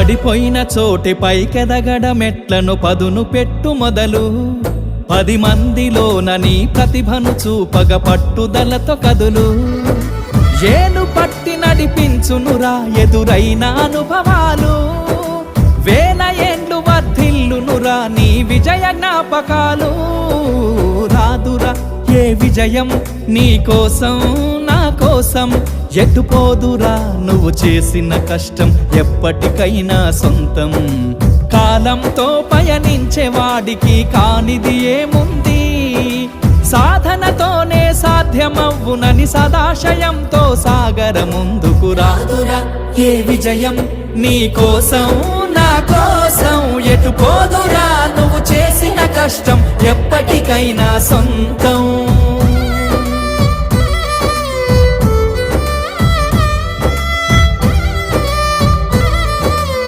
పడిపోయిన చోటి పైకెదగడ మెట్లను పదును పెట్టు మొదలు 10 మందిలోన నీ ప్రతిభను చూపగ పట్టుదలతో కదులు ఏలు పట్టి నడిపించునురా ఎదురైన అనుభవాలు వేల ఏండ్లు వర్ధిల్లునురా నీ విజయ జ్ఞాపకాలు రాదురా ఏ విజయం నీ కోసం నా కోసం ఎటుపోదురా నువ్వు చేసిన కష్టం ఎప్పటికైనా సొంతం కాలంతో పయనించే వాడికి కానిది ఏముంది సాధనతోనే సాధ్యమవ్వునని సదాశయంతో సాగర ముందుకు రాదురా ఏ విజయం నీ కోసం నా కోసం ఎటుపోదురా నువ్వు చేసిన కష్టం ఎప్పటికైనా సొంతం